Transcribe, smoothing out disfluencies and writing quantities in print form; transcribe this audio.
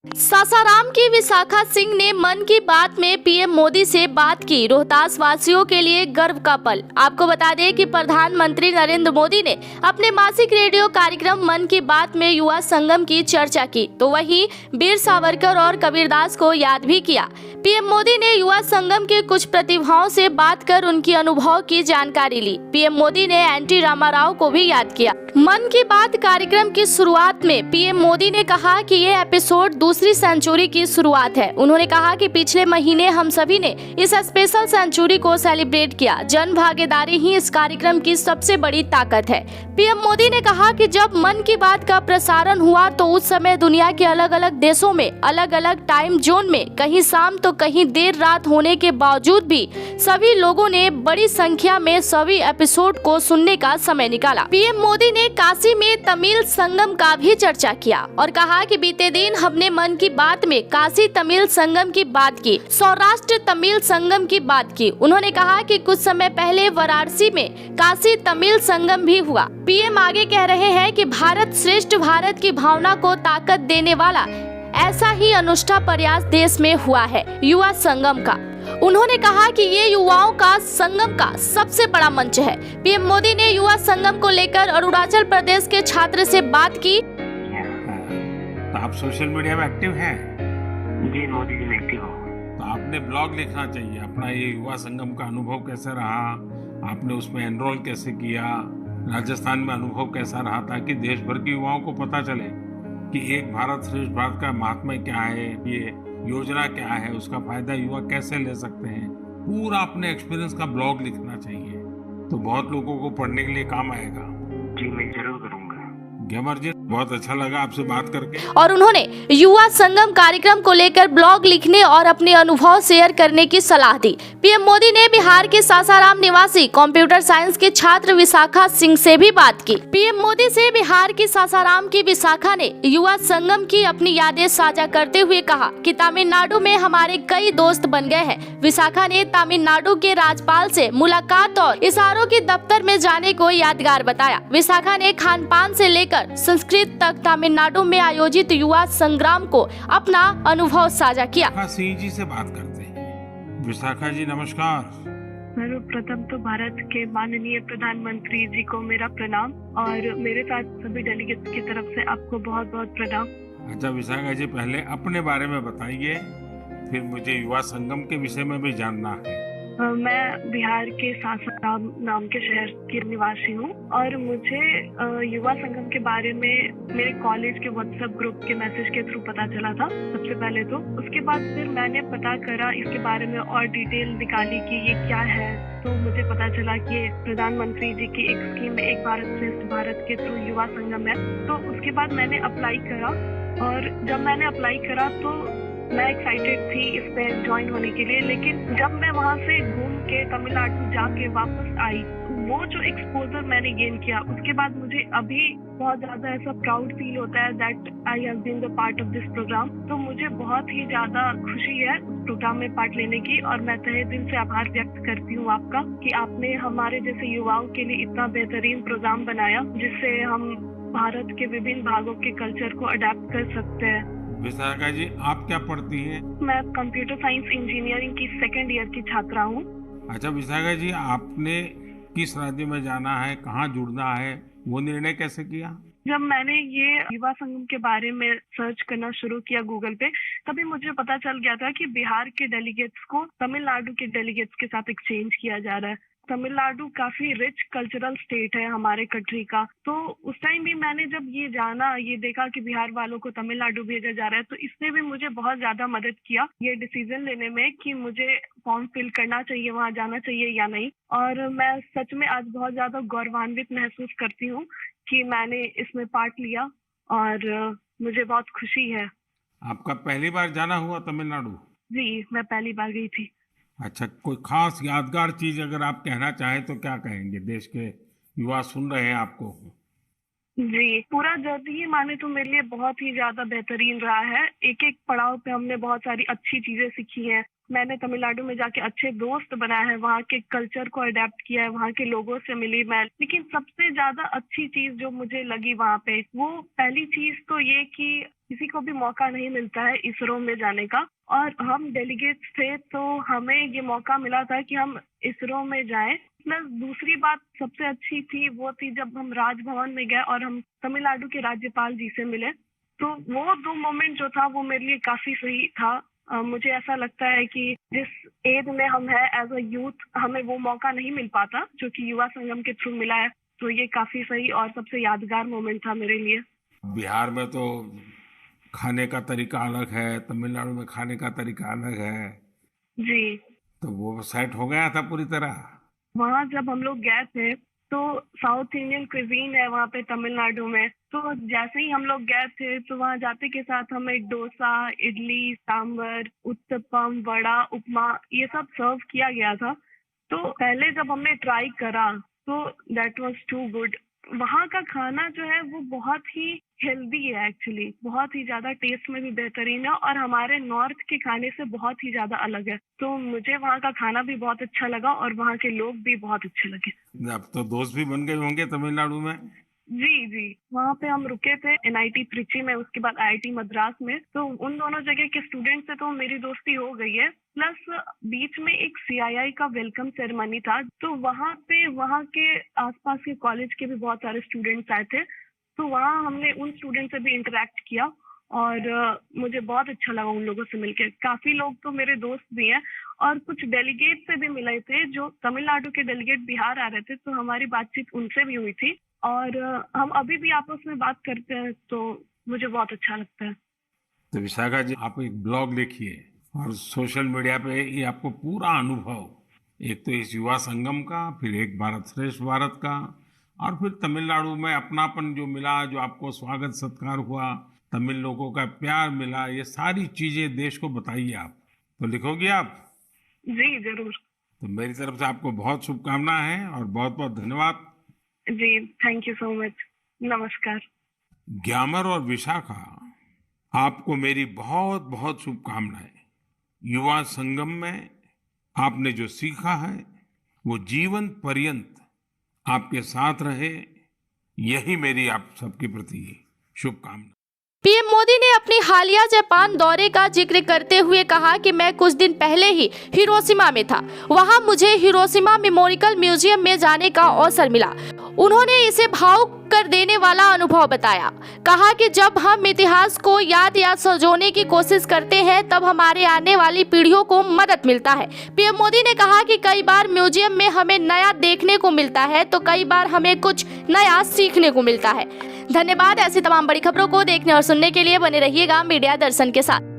सासाराम की विशाखा सिंह ने मन की बात में पीएम मोदी से बात की। रोहतास वासियों के लिए गर्व का पल। आपको बता दें कि प्रधानमंत्री नरेंद्र मोदी ने अपने मासिक रेडियो कार्यक्रम मन की बात में युवा संगम की चर्चा की, तो वहीं वीर सावरकर और कबीरदास को याद भी किया। पीएम मोदी ने युवा संगम के कुछ प्रतिभाओं से बात कर उनकी अनुभव की जानकारी ली। पीएम मोदी ने एनटी रामाराव को भी याद किया। मन की बात कार्यक्रम की शुरुआत में पीएम मोदी ने कहा कि ये एपिसोड दूसरी सेंचुरी की शुरुआत है। उन्होंने कहा कि पिछले महीने हम सभी ने इस स्पेशल सेंचुरी को सेलिब्रेट किया। जन भागीदारी ही इस कार्यक्रम की सबसे बड़ी ताकत है। पीएम मोदी ने कहा कि जब मन की बात का प्रसारण हुआ तो उस समय दुनिया के अलग अलग देशों में अलग अलग टाइम जोन में कहीं शाम तो कहीं देर रात होने के बावजूद भी सभी लोगों ने बड़ी संख्या में सभी एपिसोड को सुनने का समय निकाला। पीएम मोदी ने काशी में तमिल संगम का भी चर्चा किया और कहा कि बीते दिन हमने मन की बात में काशी तमिल संगम की बात की, सौराष्ट्र तमिल संगम की बात की। उन्होंने कहा कि कुछ समय पहले वाराणसी में काशी तमिल संगम भी हुआ। पीएम आगे कह रहे हैं कि भारत श्रेष्ठ भारत की भावना को ताकत देने वाला ऐसा ही अनुष्ठा प्रयास देश में हुआ है युवा संगम का। उन्होंने कहा कि ये युवाओं का संगम का सबसे बड़ा मंच है। पीएम मोदी ने युवा संगम को लेकर अरुणाचल प्रदेश के छात्र से बात की। तो आप सोशल मीडिया में एक्टिव हैं? जी मोदी जी एक्टिव हो। तो आपने ब्लॉग लिखना चाहिए अपना, ये युवा संगम का अनुभव कैसा रहा, आपने उसमें एनरोल कैसे किया, राजस्थान में अनुभव कैसा रहा, ताकि देश भर के युवाओं को पता चले कि एक भारत श्रेष्ठ भारत का महात्म्य क्या है, ये योजना क्या है, उसका फायदा युवा कैसे ले सकते हैं। पूरा अपने एक्सपीरियंस का ब्लॉग लिखना चाहिए, तो बहुत लोगों को पढ़ने के लिए काम आएगा। जी मैं जरूर करूंगा। गेमर जी, बहुत अच्छा लगा आपसे बात करके। और उन्होंने युवा संगम कार्यक्रम को लेकर ब्लॉग लिखने और अपने अनुभव शेयर करने की सलाह दी। पीएम मोदी ने बिहार के सासाराम निवासी कंप्यूटर साइंस के छात्र विशाखा सिंह से भी बात की। पीएम मोदी से बिहार की सासाराम की विशाखा ने युवा संगम की अपनी यादें साझा करते हुए कहा कि तमिलनाडु में हमारे कई दोस्त बन गए हैं। विशाखा ने तमिलनाडु के राज्यपाल से मुलाकात और इशारों के दफ्तर में जाने को यादगार बताया। विशाखा ने खान पान से लेकर संस्कृत तक तमिलनाडु में आयोजित युवा संग्राम को अपना अनुभव साझा किया। विशाखा सिंह जी से बात करते हैं। विशाखा जी नमस्कार। सर्वप्रथम तो भारत के माननीय प्रधानमंत्री जी को मेरा प्रणाम और मेरे साथ सभी डेलीगेट्स की तरफ से आपको बहुत बहुत प्रणाम। अच्छा विशाखा जी, पहले अपने बारे में बताइए, फिर मुझे युवा संगम के विषय में भी जानना है। मैं बिहार के सासाराम नाम के शहर की निवासी हूँ और मुझे युवा संगम के बारे में मेरे कॉलेज के व्हाट्सएप ग्रुप के मैसेज के थ्रू पता चला था सबसे पहले तो। उसके बाद फिर मैंने पता करा इसके बारे में और डिटेल निकाली कि ये क्या है, तो मुझे पता चला कि ये प्रधानमंत्री जी की एक स्कीम है, एक भारत श्रेष्ठ भारत के थ्रू युवा संगम है। तो उसके बाद मैंने अप्लाई करा और जब मैंने अप्लाई करा तो मैं एक्साइटेड थी इस पे ज्वाइन होने के लिए, लेकिन जब मैं वहाँ से घूम के तमिलनाडु जाके वापस आई, वो जो एक्सपोजर मैंने गेन किया, उसके बाद मुझे अभी बहुत ज्यादा ऐसा प्राउड फील होता है that I have been the part of this programme. तो मुझे बहुत ही ज्यादा खुशी है उस प्रोग्राम में पार्ट लेने की और मैं तहे दिल से आभार व्यक्त करती हूँ आपका कि आपने हमारे जैसे युवाओं के लिए इतना बेहतरीन प्रोग्राम बनाया जिससे हम भारत के विभिन्न भागों के कल्चर को अडेप्ट कर सकते हैं। विशाखा जी, आप क्या पढ़ती हैं? मैं कंप्यूटर साइंस इंजीनियरिंग की सेकेंड ईयर की छात्रा हूँ। अच्छा विशाखा जी, आपने किस राज्य में जाना है, कहाँ जुड़ना है, वो निर्णय कैसे किया? जब मैंने ये युवा संगम के बारे में सर्च करना शुरू किया गूगल पे, तभी मुझे पता चल गया था कि बिहार के डेलीगेट्स को तमिलनाडु के डेलीगेट्स के साथ एक्सचेंज किया जा रहा है। तमिलनाडु काफी रिच कल्चरल स्टेट है हमारे कंट्री का, तो उस टाइम भी मैंने जब ये जाना, ये देखा कि बिहार वालों को तमिलनाडु भेजा जा रहा है, तो इसने भी मुझे बहुत ज्यादा मदद किया ये डिसीजन लेने में कि मुझे फॉर्म फिल करना चाहिए, वहाँ जाना चाहिए या नहीं। और मैं सच में आज बहुत ज्यादा गौरवान्वित महसूस करती हूँ कि मैंने इसमें पार्ट लिया और मुझे बहुत खुशी है। आपका पहली बार जाना हुआ तमिलनाडु? जी, मैं पहली बार गई थी। अच्छा, कोई खास यादगार चीज अगर आप कहना चाहें तो क्या कहेंगे? देश के युवा सुन रहे हैं आपको। जी, पूरा जर्नी माने तो मेरे लिए बहुत ही ज्यादा बेहतरीन रहा है। एक एक पड़ाव पे हमने बहुत सारी अच्छी चीजें सीखी हैं। मैंने तमिलनाडु में जाके अच्छे दोस्त बनाए हैं, वहाँ के कल्चर को अडेप्ट किया है, वहाँ के लोगों से मिली मैं। लेकिन सबसे ज्यादा अच्छी चीज जो मुझे लगी वहाँ पे, वो पहली चीज तो ये कि किसी को भी मौका नहीं मिलता है इसरो में जाने का, और हम डेलीगेट्स थे तो हमें ये मौका मिला था कि हम इसरो में जाएं। प्लस दूसरी बात सबसे अच्छी थी वो थी जब हम राजभवन में गए और हम तमिलनाडु के राज्यपाल जी से मिले, तो वो 2 मोमेंट जो था वो मेरे लिए काफी सही था। मुझे ऐसा लगता है कि जिस एज में हम हैं एज अ यूथ, हमें वो मौका नहीं मिल पाता जो कि युवा संगम के थ्रू मिला है, तो ये काफी सही और सबसे यादगार मोमेंट था मेरे लिए। बिहार में तो खाने का तरीका अलग है, तमिलनाडु में खाने का तरीका अलग है, जी, तो वो सेट हो गया था पूरी तरह। वहाँ जब हम लोग गए थे तो साउथ इंडियन क्विजीन है वहाँ पे तमिलनाडु में, तो जैसे ही हम लोग गए थे तो वहाँ जाते के साथ हमें डोसा, इडली, सांभर, उत्तपम, वड़ा, उपमा ये सब सर्व किया गया था। तो पहले जब हमने ट्राई करा तो दैट वाज टू गुड। वहाँ का खाना जो है वो बहुत ही हेल्दी है, एक्चुअली बहुत ही ज्यादा टेस्ट में भी बेहतरीन है और हमारे नॉर्थ के खाने से बहुत ही ज्यादा अलग है। तो मुझे वहाँ का खाना भी बहुत अच्छा लगा और वहाँ के लोग भी बहुत अच्छे लगे। अब तो दोस्त भी बन गए होंगे तमिलनाडु में। जी, वहाँ पे हम रुके थे NIT त्रिची में, उसके बाद IIT मद्रास में, तो उन दोनों जगह के स्टूडेंट से तो मेरी दोस्ती हो गई है। प्लस बीच में एक CII का वेलकम सेरेमनी था, तो वहाँ पे वहाँ के आसपास के कॉलेज के भी बहुत सारे स्टूडेंट्स आए थे, तो वहाँ हमने उन स्टूडेंट से भी इंटरेक्ट किया और मुझे बहुत अच्छा लगा उन लोगों से मिलकर। काफी लोग तो मेरे दोस्त भी हैं और कुछ डेलीगेट से भी मिले थे जो तमिलनाडु के डेलीगेट बिहार आ रहे थे, तो हमारी बातचीत उनसे भी हुई थी और हम अभी भी आपस में बात करते हैं, तो मुझे बहुत अच्छा लगता है। तो विशाखा जी, आप एक ब्लॉग लिखिए और सोशल मीडिया पे ये आपको पूरा अनुभव, एक तो इस युवा संगम का, फिर एक भारत श्रेष्ठ भारत का, और फिर तमिलनाडु में अपनापन जो मिला, जो आपको स्वागत सत्कार हुआ, तमिल लोगों का प्यार मिला, ये सारी चीजें देश को बताइए। आप तो लिखोगी आप? जी जरूर। तो मेरी तरफ से आपको बहुत शुभकामनाएं हैं और बहुत बहुत धन्यवाद। जी, थैंक यू सो मच। नमस्कार। ग्यामर और विशाखा, आपको मेरी बहुत बहुत शुभकामनाएं। युवा संगम में आपने जो सीखा है वो जीवन पर्यंत आपके साथ रहे, यही मेरी आप सबके प्रति शुभकामना। पीएम मोदी ने अपनी हालिया जापान दौरे का जिक्र करते हुए कहा कि मैं कुछ दिन पहले ही हिरोशिमा में था। वहां मुझे हिरोशिमा मेमोरियल म्यूजियम में जाने का अवसर मिला। उन्होंने इसे भावुक कर देने वाला अनुभव बताया। कहा कि जब हम इतिहास को याद संजोने की कोशिश करते हैं तब हमारे आने वाली पीढ़ियों को मदद मिलता है। पीएम मोदी ने कहा कि कई बार म्यूजियम में हमें नया देखने को मिलता है तो कई बार हमें कुछ नया सीखने को मिलता है। धन्यवाद। ऐसी तमाम बड़ी खबरों को देखने और सुनने के लिए बने रहिएगा मीडिया दर्शन के साथ।